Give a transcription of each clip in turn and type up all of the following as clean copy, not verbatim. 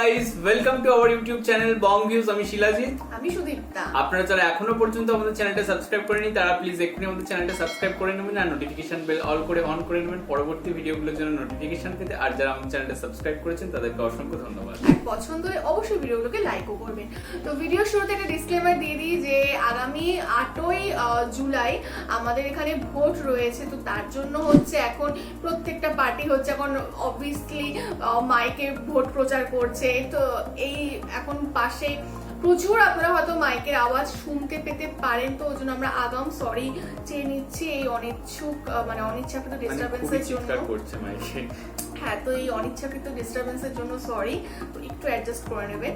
Guys, welcome to our YouTube channel Bong views. আমি শিলাজিৎ, আমি সুদীপ্তা। আপনারা যারা এখনো পর্যন্ত আমাদের চ্যানেলটা সাবস্ক্রাইব করেনি তারা প্লিজ এক্ষুনি আমাদের চ্যানেলটা সাবস্ক্রাইব করে নেবেন আর নোটিফিকেশন বেল অল করে অন করে নেবেন পরবর্তী ভিডিওগুলোর জন্য নোটিফিকেশন পেতে। আর যারা আমাদের চ্যানেলটা সাবস্ক্রাইব করেছেন তাদেরকে অসংখ্য ধন্যবাদ। আর পছন্দ হলে অবশ্যই ভিডিওগুলোকে লাইকও করবেন। তো ভিডিও শুরুতে একটা ডিসক্লেমার দিয়ে দিই যে আগামী 8ই জুলাই আমাদের এখানে ভোট রয়েছে। তো তার জন্য হচ্ছে এখন প্রত্যেকটা পার্টি হচ্ছে এখন অবভিয়াসলি মাইকে ভোট প্রচার করছে। তো এই এখন পাশে প্রচুর আপনারা হয়তো মাইকের আওয়াজ শুনতে পেতে পারেন, তো ওই জন্য আমরা আগাম সরি চেয়ে নিচ্ছি এই অনিচ্ছাকৃত ডিস্টারবেন্সের জন্য। হ্যাঁ, তো এই অনিচ্ছাকৃত ডিস্টারবেন্সের জন্য সরি, তো একটু অ্যাডজাস্ট করে নেবেন।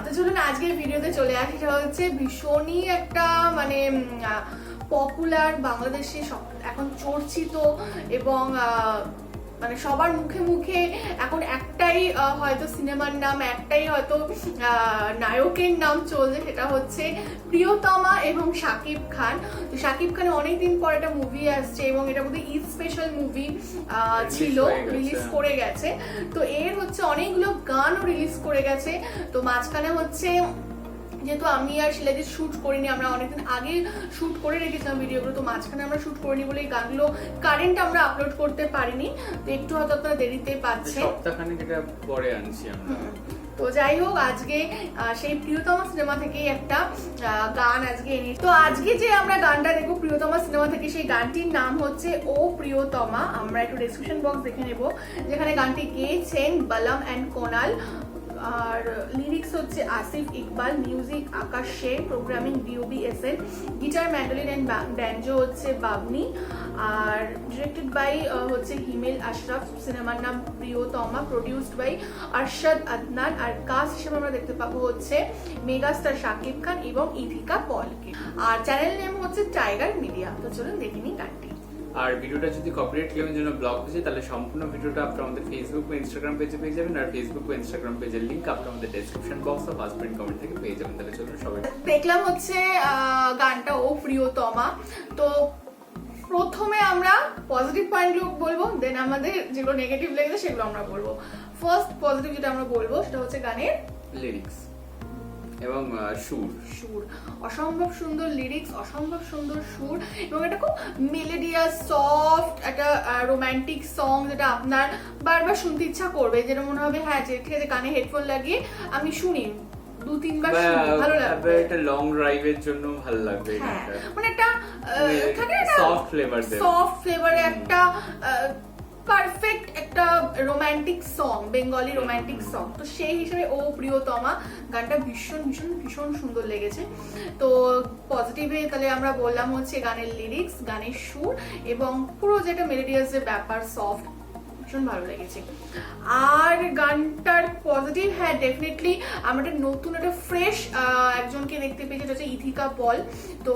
তো চলুন আজকের ভিডিওতে চলে আসি। সেটা হচ্ছে ভীষণই একটা পপুলার বাংলাদেশে এখন চর্চিত এবং সবার মুখে মুখে এখন একটাই হয়তো সিনেমার নাম, একটাই হয়তো নায়কের নাম চলছে, সেটা হচ্ছে প্রিয়তমা এবং শাকিব খান। তো শাকিব খানের অনেকদিন পর একটা মুভি আসছে এবং এটা বোধহয় ঈদ স্পেশাল মুভি ছিল, রিলিজ করে গেছে। তো এর হচ্ছে অনেকগুলো গানও রিলিজ করে গেছে। তো মাঝখানে হচ্ছে যেহেতু আমি আর শিলাজিৎ শুট করিনি, আমরা অনেকদিন আগে শুট করে রেখেছিলাম ভিডিওগুলো, তো মাঝখানে আমরা শুট করিনি বলে এই গানগুলো কারেন্ট আমরা আপলোড করতে পারিনি। তো একটু হয়তো আপনারা দেরিতে পাচ্ছেন, সপ্তাহখানেক এটা পরে আনছি আমরা। তো যাই হোক, আজকে সেই প্রিয়তমা সিনেমা থেকে একটা গান আজকে এনে। তো আজকে যে আমরা গানটা দেখবো প্রিয়তমা সিনেমা থেকে, সেই গানটির নাম হচ্ছে ও প্রিয়তমা। আমরা একটু ডেসক্রিপশন বক্স দেখে নেব, যেখানে গানটি গেয়েছেন বালাম অ্যান্ড কোনাল, আর লিরিক্স হচ্ছে Asif Iqbal, music Akash Sheikh, programming DOBSN, guitar mandolin and banjo হচ্ছে বাবনি, আর ডিরেক্টেড বাই হচ্ছে হিমেল আশরাফ। সিনেমার নাম প্রিয়তমা, প্রডিউসড বাই আরশাদ আদনান। আর কাস্ট হিসেবে আমরা দেখতে পাবো হচ্ছে মেগাস্টার শাকিব খান এবং ইথিকা পলকে। আর চ্যানেল নেম হচ্ছে টাইগার মিডিয়া। তো চলুন দেখে নিই গানটি। আর ভিডিওটা যদি কপিরাইট ক্লেমের জন্য ব্লক হয়েছে তাহলে সম্পূর্ণ ভিডিওটা আপনারা আমাদের ফেসবুক বা ইনস্টাগ্রাম পেজে পেয়ে যাবেন। আর ফেসবুক বা ইনস্টাগ্রাম পেজের লিংক আপনারা আমাদের ডেসক্রিপশন বক্স বা ফার্স্ট প্রিন্ট কমেন্ট থেকে পেয়ে যাবেন। তাহলে চলুন সবাই দেখলাম হচ্ছে গানটা ও প্রিয়তমা। তো প্রথমে আমরা পজিটিভ পয়েন্টগুলো বলবো, দেন আমাদের যেগুলো নেগেটিভ লেগেছে সেগুলো আমরা বলবো। ফার্স্ট পজিটিভ যেটা আমরা বলবো সেটা হচ্ছে গানের লিরিক্স এবং সুর। অসম্ভব সুন্দর লিরিক্স, অসম্ভব সুন্দর সুর, এবং এটা খুব মেলোডিয়াস সফট একটা রোমান্টিক সং, যেটা আপনার বারবার শুনতে ইচ্ছা করবে, যেটা মনে হবে হ্যাঁ যে ঠিক আছে কানে হেডফোন লাগিয়ে আমি শুনি, 2-3 বার শুনি, ভালো লাগবে। এটা লং ড্রাইভের জন্য ভালো লাগবে। হ্যাঁ, মানে একটা থাকে না সফট ফ্লেভারে একটা পারফেক্ট একটা romantic song, Bengali romantic song. তো সেই হিসেবে ও প্রিয়তমা গানটা ভীষণ ভীষণ ভীষণ সুন্দর লেগেছে। তো পজিটিভে তাহলে আমরা বললাম হচ্ছে গানের লিরিক্স, গানের সুর এবং পুরো যেটা মেলোডিয়াস যে ব্যাপার, সফট, ভীষণ ভালো লেগেছে। আর গানটার পজিটিভ, হ্যাঁ ডেফিনেটলি আমরা একটা নতুন একটা ফ্রেশ একজনকে দেখতে পেয়েছি, যেটা হচ্ছে ইথিকা পল। তো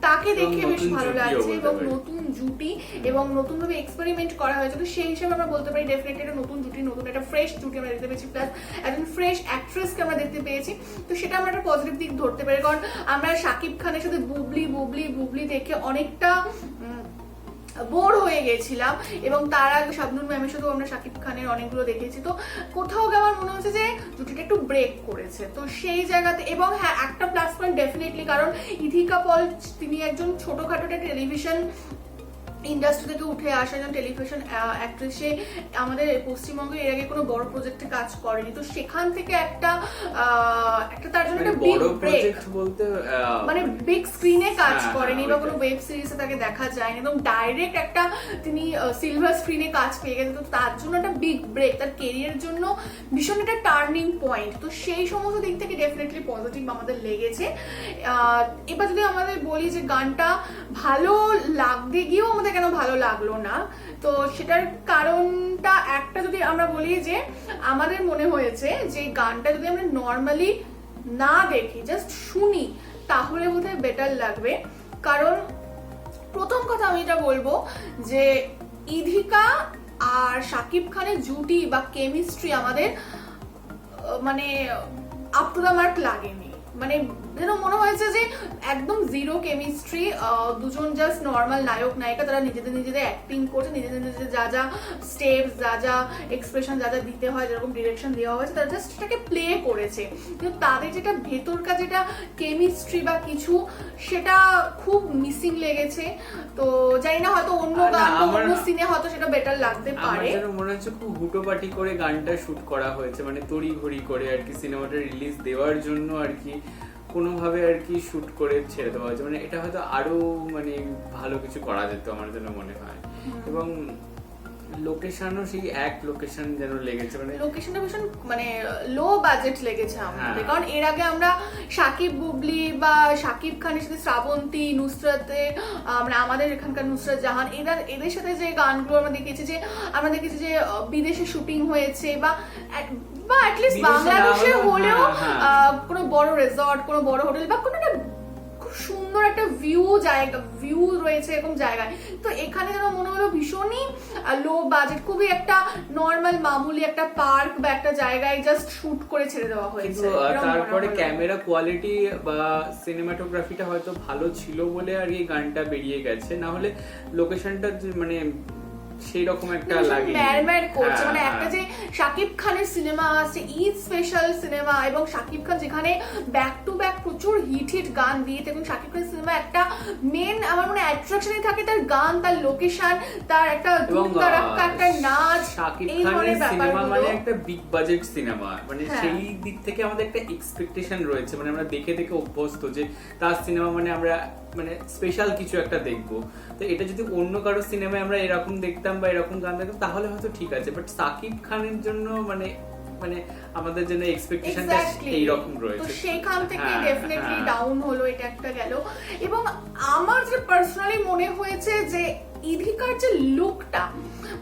তাকে দেখে বেশ ভালো লাগছে এবং নতুন জুটি এবং নতুনভাবে এক্সপেরিমেন্ট করা হয়েছে। তো সেই হিসেবে আমরা বলতে পারি ডেফিনেটলি একটা নতুন জুটি, নতুন একটা ফ্রেশ জুটি আমরা দেখতে পেয়েছি, প্লাস একজন ফ্রেশ অ্যাক্ট্রেসকে আমরা দেখতে পেয়েছি। তো সেটা আমরা একটা পজিটিভ দিক ধরতে পারি, কারণ আমরা শাকিব খানের সাথে বুবলি বুবলি বুবলি দেখে অনেকটা বোর হয়ে গেছিলাম, এবং তার আগে শাবনূর ম্যামের সাথেও আমরা শাকিব খানের অনেকগুলো দেখেছি। তো কোথাও গিয়ে আমার মনে হচ্ছে যে জুটিটা একটু ব্রেক করেছে। তো সেই জায়গাতে, এবং হ্যাঁ একটা প্লাস পয়েন্ট ডেফিনেটলি, কারণ ইথিকা পল তিনি একজন ছোটখাটো একটা টেলিভিশন ইন্ডাস্ট্রি থেকে উঠে আসা একজন টেলিভিশন অ্যাক্ট্রেস। সে আমাদের পশ্চিমবঙ্গে এর আগে কোনো বড় প্রজেক্টে কাজ করেনি। তো সেখান থেকে একটা তার জন্য একটা বিগ ব্রেক বলতে মানে বিগ স্ক্রিনে কাজ করেনি বা কোনো ওয়েব সিরিজে তাকে দেখা যায়নি, এবং ডাইরেক্ট একটা তিনি সিলভার স্ক্রিনে কাজ পেয়ে গেছে। তো তার জন্য একটা বিগ ব্রেক, তার কেরিয়ারের জন্য ভীষণ একটা টার্নিং পয়েন্ট। তো সেই সমস্ত দিক থেকে ডেফিনেটলি পজিটিভ আমাদের লেগেছে। এবার যদি আমাদের বলি যে গানটা ভালো লাগতে গিয়েও আমাদের কেন ভালো লাগলো না, তো সেটার কারণটা একটা যদি আমরা বলি যে আমাদের মনে হয়েছে যে গানটা যদি আমরা নর্মালি না দেখি, জাস্ট শুনি, তাহলে বোধহয় বেটার লাগবে। কারণ প্রথম কথা আমি এটা বলবো যে ইথিকা আর শাকিব খানের জুটি বা কেমিস্ট্রি আমাদের আপ টু দ্য মার্ক লাগেনি। মানে যেন মনে হয়েছে যে একদম জিরো কেমিস্ট্রি, দুজন জাস্ট নর্মাল নায়ক নায়িকা, তারা নিজেদের অ্যাক্টিং করছে, নিজেদের যা যা স্টেপস, যা যা এক্সপ্রেশন, যা যা দিতে হয়, যেরকম ডিরেকশন দেওয়া হয়েছে, তারা জাস্ট এটাকে প্লে করেছে। কিন্তু তাদের যেটা ভেতরকার যেটা কেমিস্ট্রি বা কিছু, সেটা খুব মিসিং লেগেছে। তো জানি না, হয়তো অন্য গান অন্য সিনে হয়তো সেটা বেটার লাগতে পারে। আমার যেন মনে হচ্ছে খুব হুটোপাটি করে গানটা শুট করা হয়েছে, মানে তড়িঘড়ি করে আর কি, সিনেমাটা রিলিজ দেওয়ার জন্য আর কি কোনোভাবে আর কি শুট করে ছেড়ে দেওয়া হয়েছে। মানে এটা হয়তো আরো মানে ভালো কিছু করা যেত আমার জন্য মনে হয়। এবং লোকেশনও সেই এক লোকেশন যেন লেগেছে, মানে লোকেশনটা ভীষণ মানে লো বাজেট লেগেছে আমাদের। কারণ এর আগে আমরা শাকিব বুবলি বা শাকিব খানের সাথে শ্রাবন্তী, নুসরাতে, মানে আমাদের এখানকার নুসরাত জাহান, এদের সাথে যে গানগুলো আমরা দেখেছি যে বিদেশে শুটিং হয়েছে বা অ্যাটলিস্ট বাংলাদেশে হলেও কোনো বড় রিসর্ট, কোনো বড় হোটেল বা কোনো একটা সুন্দর একটা ভিউ রয়েছে এরকম জায়গায়। তো এখানে যেন মনে হলো ভীষণই লো বাজেট, খুবই একটা নর্মাল মামুলি একটা পার্ক বা একটা জায়গায় জাস্ট শুট করে ছেড়ে দেওয়া হয়েছে। তারপরে ক্যামেরা কোয়ালিটি বা সিনেমাটোগ্রাফিটা হয়তো ভালো ছিল বলে আর এই গানটা বেরিয়ে গেছে, না হলে লোকেশনটা মানে সেই রকম একটা লাগে ম্যারম্যার করছে। মানে একটা যে শাকিব খানের সিনেমা আছে, ঈদ স্পেশাল সিনেমা, এবং শাকিব খান যেখানে ব্যাক টু ব্যাক প্রচুর হিট গান দিয়ে, এবং শাকিব খানের সিনেমা একটা মেন আমার মনে অ্যাট্রাকশনই থাকে তার গান, তার লোকেশন, তার একটা দুমদারাক্কা একটা নাচ। শাকিব খানের সিনেমা মানে একটা বিগ বাজেট সিনেমা, মানে সেই দিক থেকে আমাদের একটা এক্সপেকটেশন রয়েছে, মানে আমরা দেখে দেখে অভ্যস্ত যে তার সিনেমা মানে আমরা মানে স্পেশাল কিছু একটা দেখবো। তো এটা যদি অন্য কারো সিনেমায় আমরা এরকম দেখতাম বা এরকম গান দেখতাম তাহলে হয়তো ঠিক আছে, বাট শাকিব খানের জন্য মানে আমাদের জন্য এক্সপেকটেশনটা এইরকম রয়েছে, তো সেইখান থেকে ডেফিনেটলি ডাউন হলো, এটা একটা গেল। এবং আমার যে পার্সোনালি মনে হয়েছে যে ইধিকার যে লুকটা,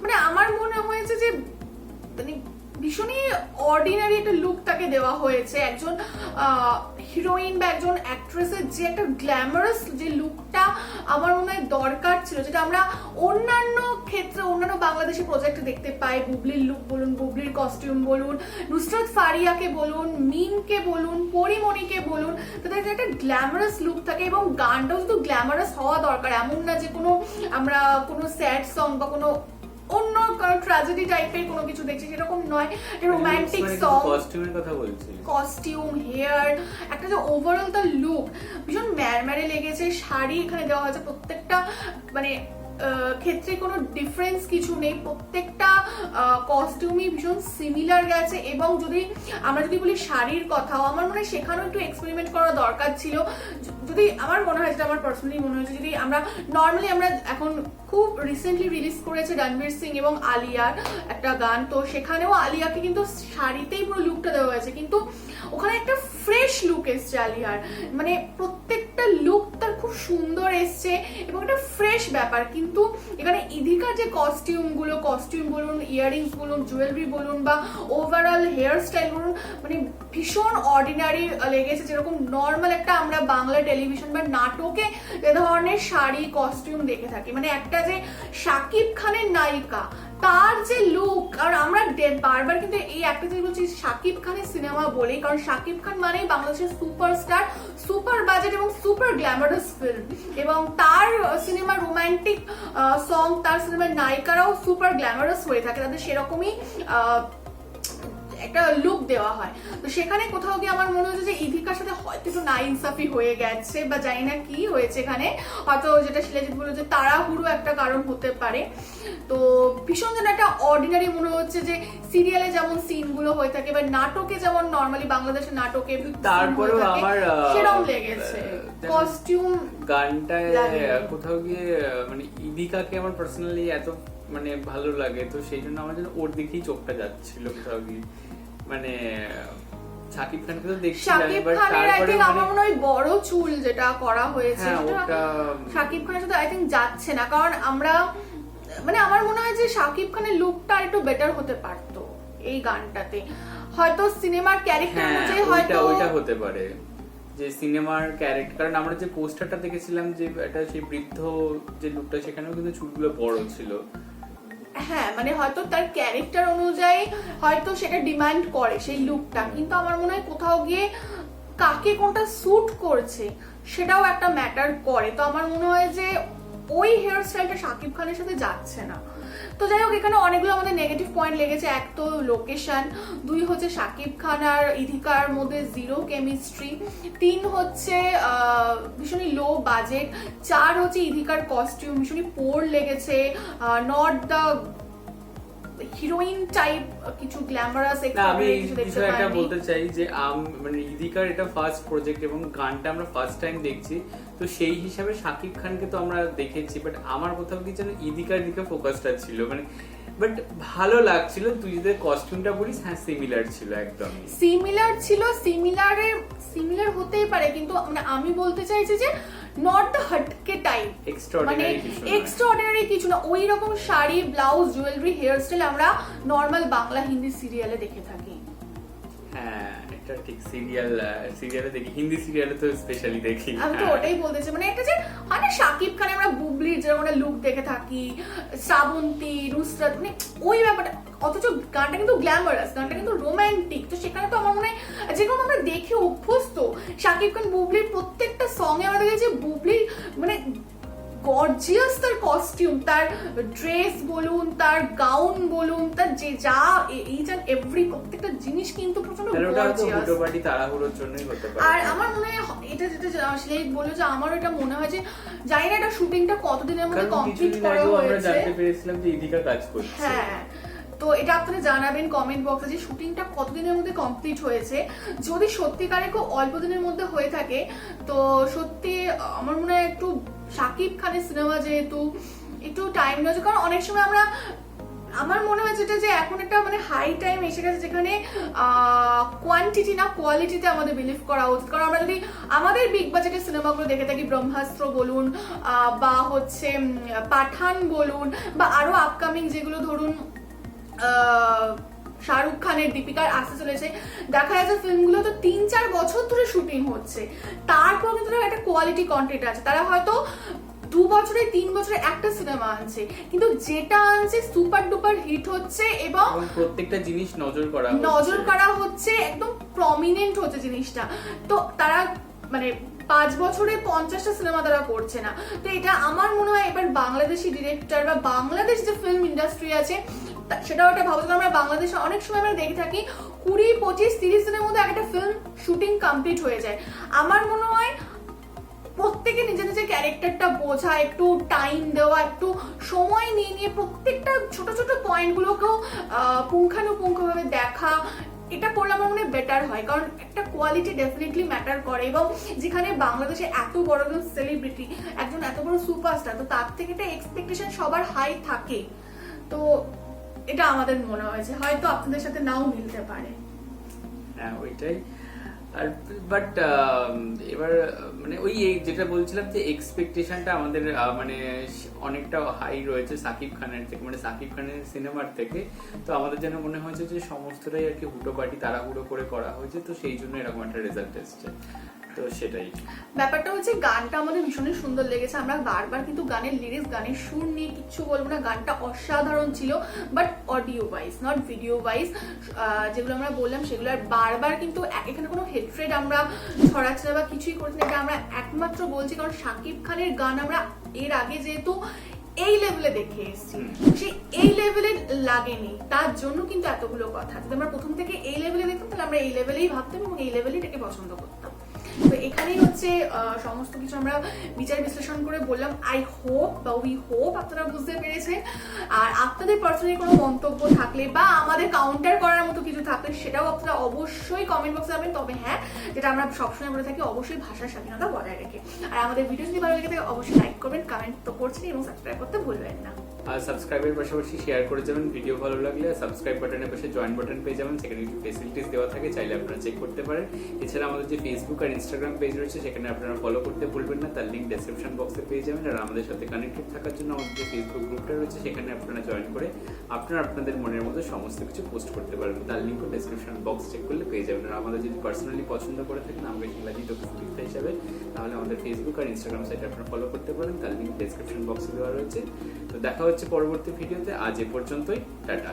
মানে আমার মনে হয়েছে যে মানে ভীষণই অর্ডিনারি একটা লুক তাকে দেওয়া হয়েছে। একজন হিরোইন বা একজন অ্যাক্ট্রেসের যে একটা গ্ল্যামারাস যে লুকটা আমার মনে হয় দরকার ছিল, যেটা আমরা অন্যান্য ক্ষেত্রে অন্যান্য বাংলাদেশি প্রজেক্টে দেখতে পাই। বুবলির লুক বলুন, বুবলির কস্টিউম বলুন, নুসরাত ফারিয়াকে বলুন, মিমকে বলুন, পরিমণিকে বলুন, তাদের একটা গ্ল্যামারাস লুক থাকে। এবং গানটাও শুধু গ্ল্যামারাস হওয়া দরকার, এমন না যে আমরা কোনো স্যাড সং বা কোনো অন্য ট্র্যাজেডি টাইপের কোনো কিছু দেখছি, সেরকম নয়। রোমান্টিক সং, কস্টিউমের কথা বলছি, কস্টিউম, হেয়ার, একটা যে ওভারঅল তার লুক ভীষণ ম্যারম্যারে লেগেছে। শাড়ি এখানে দেওয়া হয়েছে, প্রত্যেকটা মানে ক্ষেত্রে কোনো ডিফারেন্স কিছু নেই, প্রত্যেকটা কস্টিউমই ভীষণ সিমিলার গেছে। এবং যদি আমরা বলি শাড়ির কথাও, আমার মনে হয় সেখানেও একটু এক্সপেরিমেন্ট করা দরকার ছিল। যদি আমার মনে হয়, যেটা আমার পার্সোনালি মনে হয়েছে, যদি আমরা নর্মালি আমরা এখন খুব রিসেন্টলি রিলিজ করেছে রণবীর সিং এবং আলিয়ার একটা গান, তো সেখানেও আলিয়াকে কিন্তু শাড়িতেই পুরো লুকটা দেওয়া হয়েছে, কিন্তু ওখানে একটা ফ্রেশ লুক এসছে আলিয়ার, মানে প্রত্যেকটা লুক তার খুব সুন্দর এসছে এবং একটা ফ্রেশ ব্যাপার। কিন্তু এখানে ইধিকার যে কস্টিউম বলুন, ইয়াররিংস বলুন, জুয়েলারি বলুন বা ওভারঅল হেয়ার স্টাইল বলুন, মানে ভীষণ অর্ডিনারি লেগেছে। যেরকম নর্মাল একটা আমরা বাংলা টেলিভিশন বা নাটকে এ ধরনের শাড়ি কস্টিউম দেখে থাকি, মানে একটা যে শাকিব খানের নায়িকা তার যে লুক, আর আমরা বারবার কিন্তু এই একটা জিনিস বলছি শাকিব খানের সিনেমা বলেই, কারণ শাকিব খান মানেই বাংলাদেশের সুপারস্টার, সুপার বাজেট এবং সুপার গ্ল্যামারাস ফিল্ম। এবং তার সিনেমার রোমান্টিক সং, তার সিনেমার নায়িকারাও সুপার গ্ল্যামারাস হয়ে থাকে, তাদের সেরকমই একটা লুক দেওয়া হয়। তো সেখানে কোথাও গিয়ে আমার মনে হচ্ছে যে ইধিকার সাথে হয়তো একটু নাইনসাফি হয়ে গেছে, বা জানি না কি হয়েছে এখানে, হয়তো যেটা শিলাজিৎ বললো যে তাড়াহুড়ো একটা কারণ হতে পারে। তো ভীষণ যেন একটা অর্ডিনারি মনে হচ্ছে, যে সিরিয়ালে যেমন সিনগুলো হয়ে থাকে বা নাটকে যেমন নর্মালি বাংলাদেশের নাটকে তারপরেও আমার সেরকম লেগেছে। কস্টিউম গানটায় কোথাও গিয়ে মানে ইধিকাকে আমার পার্সোনালি এত মানে ভালো লাগে, তো সেই জন্য আমার জন্য ওর দিকেই চোখটা যাচ্ছিল কোথাও গিয়ে। মানে শাকিব খানকে তো দেখছিলাম, শাকিব খানের আই থিংক আমার মনে হয় বড় চুল যেটা করা হয়েছে সেটা শাকিব খানের সাথে আই থিংক যাচ্ছে না, কারণ আমরা মানে আমার মনে হয় যে শাকিব খানের লুকটা একটু বেটার হতে পারতো এই গানটাতে। হয়তো সিনেমার ক্যারেক্টার অনুযায়ী হয়তো ওইটা হতে পারে, যে সিনেমার ক্যারেক্টার, কারণ আমরা যে পোস্টারটা দেখেছিলাম যে এটা সেই বৃদ্ধ যে লুকটা, সেখানেও কিন্তু চুলগুলো বড় ছিল। হ্যাঁ, মানে হয়তো তার ক্যারেক্টার অনুযায়ী হয়তো সেটা ডিমান্ড করে সেই লুকটা, কিন্তু আমার মনে হয় কোথাও গিয়ে কাকে কোনটা স্যুট করছে সেটাও একটা ম্যাটার করে। তো আমার মনে হয় যে ওই হেয়ার স্টাইলটা শাকিব খানের সাথে যাচ্ছে না। তো যাই হোক, এখানে অনেকগুলো আমাদের নেগেটিভ পয়েন্ট লেগেছে। এক তো লোকেশন, 2 হচ্ছে শাকিব খান আর ইধিকার মধ্যে জিরো কেমিস্ট্রি, 3 হচ্ছে ভীষণই লো বাজেট, 4 হচ্ছে ইধিকার কস্টিউম ভীষণই পোর লেগেছে, নট দ্য হিরোইন টাইপ কিছু গ্ল্যামারাস আমি এই বিষয়টা বলতে চাই যে মানে ইধিকার এটা ফার্স্ট প্রজেক্ট এবং গানটা আমরা ফার্স্ট টাইম দেখছি, তো সেই হিসাবে শাকিব খানকে তো আমরা দেখেছি, বাট আমার কোথাও কি যেন ইধিকার দিকে ফোকাসটা ছিল, মানে বাট ভালো লাগছিল। তুই যদি কস্টিউমটা বলিস, হ্যাঁ সিমিলার ছিল, একদম সিমিলার ছিল, সিমিলার হতেই পারে, কিন্তু মানে আমি বলতে চাইছি যে নট দ্য হটকে টাইপ, মানে এক্সট্রাঅর্ডিনারি কিছু না। ওই রকম sari, blouse, jewellery, hair style আমরা নর্মাল বাংলা হিন্দি সিরিয়ালে দেখে থাকি। হ্যাঁ এটা ঠিক, সিরিয়ালে দেখি, হিন্দি সিরিয়ালে তো স্পেশালি দেখি। আমি তো ওটাই বলতেছি, মানে একটা যে হয় না শাকিব খানে আমরা বুবলির যেরকম একটা লুক দেখে থাকি, শ্রাবন্তী, নুসরাত, মানে ওই ব্যাপারটা, অথচ গানটা কিন্তু গ্ল্যামারাস, গানটা কিন্তু রোমান্টিক। তো সেখানে তো আমার মনে হয় যেরকম আমরা দেখে অভ্যস্ত, শাকিব খান বুবলির প্রত্যেকটা সঙ্গে আমরা দেখেছি বুবলি মানে গর্জিয়াস, তার কস্টিউম, তার ড্রেস বলুন, তার গাউন বলুন, তার যে যা এই যে এভরি প্রত্যেকটা জিনিস কিন্তু প্রচন্ড গর্জিয়াস। তাড়াহুড়োর জন্যই হতে পারে। আর আমার মনে হয় এটা যেটা আসলে বললো যে আমার এটা মনে হয় যে জানি না এটা শুটিংটা কতদিনের মধ্যে কমপ্লিট করা হয়েছে, আমরা জানতে পেরেছিলাম যে ইধিকা কাজ করছে। হ্যাঁ, তো এটা আপনারা জানাবেন কমেন্ট বক্সে যে শুটিংটা কতদিনের মধ্যে কমপ্লিট হয়েছে। যদি সত্যিকারে খুব অল্প দিনের মধ্যে হয়ে থাকে তো সত্যি আমার মনে হয় একটু শাকিব খানের সিনেমা যেহেতু একটু টাইম নেওয়া, কারণ অনেক সময় আমার মনে হয় যেটা যে এখন একটা মানে হাই টাইম এসে গেছে যেখানে কোয়ান্টিটি না কোয়ালিটিতে আমাদের বিলিভ করা উচিত। কারণ আমরা যদি আমাদের বিগ বাজেটের সিনেমাগুলো দেখে থাকি, ব্রহ্মাস্ত্র বলুন বা হচ্ছে পাঠান বলুন, বা আরো আপকামিং যেগুলো ধরুন শাহরুখ খানের, দীপিকার আসতে চলেছে, দেখা যাচ্ছে ফিল্মগুলো তো 3-4 বছর ধরে শুটিং হচ্ছে, তারপর কিন্তু একটা কোয়ালিটি কন্টেন্ট আছে। তারা হয়তো 2 বছরে 3 বছরে একটা সিনেমা আনছে, কিন্তু যেটা আনছে সুপার ডুপার হিট হচ্ছে এবং প্রত্যেকটা জিনিস নজর করা হচ্ছে, একদম প্রমিনেন্ট হচ্ছে জিনিসটা। তো তারা মানে 5 বছরে 50টা সিনেমা তারা করছে না। তো এটা আমার মনে হয় এবার বাংলাদেশি ডিরেক্টর বা বাংলাদেশ যে ফিল্ম ইন্ডাস্ট্রি আছে সেটাও একটা ভাবো। আমরা বাংলাদেশে অনেক সময় আমরা দেখে থাকি 20, 25, 30 দিনের মধ্যে একটা ফিল্ম শুটিং কমপ্লিট হয়ে যায়। আমার মনে হয় প্রত্যেকে নিজের নিজের ক্যারেক্টারটা বোঝা, একটু টাইম দেওয়া, একটু সময় নিয়ে প্রত্যেকটা ছোট ছোট পয়েন্টগুলোকেও পুঙ্খানুপুঙ্খভাবে দেখা, এটা করলে আমার মনে হয় বেটার হয়। কারণ একটা কোয়ালিটি ডেফিনেটলি ম্যাটার করে, এবং যেখানে বাংলাদেশে এত বড় একজন সেলিব্রিটি, একজন এত বড় সুপারস্টার, তো তার থেকে একটা এক্সপেকটেশন সবার হাই থাকে। তো এটা আমাদের মনে হয় যে হয়তো আপনাদের সাথে নাও মিলতে পারে। হ্যাঁ ওইটাই। আর বাট এবার মানে ওই যেটা বলছিলাম যে এক্সপেকটেশনটা আমাদের মানে অনেকটা হাই রয়েছে সাকিব খানের থেকে, মানে সাকিব খানের সিনেমার থেকে। তো আমাদের যেন মনে হয়েছে যে সমস্তটাই আর কি হুটোপাটি তাড়াহুড়ো করে করা হয়েছে, তো সেই জন্য এরকম একটা রেজাল্ট এসছে। তো সেটাই ব্যাপারটা হচ্ছে, গানটা আমাদের ভীষণই সুন্দর লেগেছে। আমরা বারবার কিন্তু গানের লিরিক্স, গানের সুর নিয়ে কিচ্ছু বলবো না, গানটা অসাধারণ ছিল। But audio wise, not video wise, যেগুলো আমরা বললাম সেগুলো আর বারবার কিন্তু এখানে কোনো হেট্রেড আমরা ছড়াচ্ছি না বা কিছুই করছি না। এটা আমরা একমাত্র বলছি কারণ শাকিব খানের গান আমরা এর আগে যেহেতু এই লেভেলে দেখে এসেছি, সেই এই লেভেলে লাগেনি, তার জন্য কিন্তু এতগুলো কথা। যদি আমরা প্রথম থেকে এই লেভেলে দেখতাম তাহলে আমরা এই লেভেলেই ভাবতাম এবং এই লেভেলেই এটাকে পছন্দ করতাম। তো এখানেই হচ্ছে সমস্ত কিছু আমরা বিচার বিশ্লেষণ করে বললাম। আই হোপ বা উই হোপ আপনারা বুঝতে পেরেছেন। আর আপনাদের পার্সোনালি কোনো মন্তব্য থাকলে বা আমাদের কাউন্টার করার মতো কিছু থাকলে সেটাও আপনারা অবশ্যই কমেন্ট বক্সে যাবেন। তবে হ্যাঁ, যেটা আমরা সবসময় বলে থাকি, অবশ্যই ভাষার স্বাধীনতা বজায় রেখে। আর আমাদের ভিডিও যদি ভালো লেগে থাকে অবশ্যই লাইক করবেন, কমেন্ট তো করছেন এবং সাবস্ক্রাইব করতে ভুলবেন না। আর সাবস্ক্রাইবের পাশাপাশি শেয়ার করে যাবেন ভিডিও ভালো লাগলে। সাবস্ক্রাইব বাটনের পাশে জয়েন বাটন পেয়ে যাবেন, সেখানে কিছু ফেসিলিটিস দেওয়া থাকে, চাইলে আপনারা চেক করতে পারেন। এছাড়া আমাদের যে ফেসবুক আর ইনস্টাগ্রাম পেজ রয়েছে সেখানে আপনারা ফলো করতে ভুলবেন না, তার লিঙ্ক ডেসক্রিপশন বক্সে পেয়ে যাবেন। আর আমাদের সাথে কানেক্টেড থাকার জন্য আমাদের যে ফেসবুক গ্রুপটা রয়েছে সেখানে আপনারা জয়েন করে আপনারা আপনাদের মনের মতো সমস্ত কিছু পোস্ট করতে পারবেন, তার লিঙ্কও ডেসক্রিপশন বক্স চেক করলে পেয়ে যাবেন। আর আমাদের যদি পার্সোনালি পছন্দ করে থাকেন আমাকে শিলাজিৎ অফিসিয়াল হিসাবে, তাহলে আমাদের ফেসবুক আর ইনস্টাগ্রাম সাইটে আপনারা ফলো করতে পারেন, তার লিঙ্ক ডেসক্রিপশন বক্সে দেওয়া রয়েছে। তো দেখা হচ্ছে পরবর্তী ভিডিওতে। আজ এ পর্যন্তই, টাটা।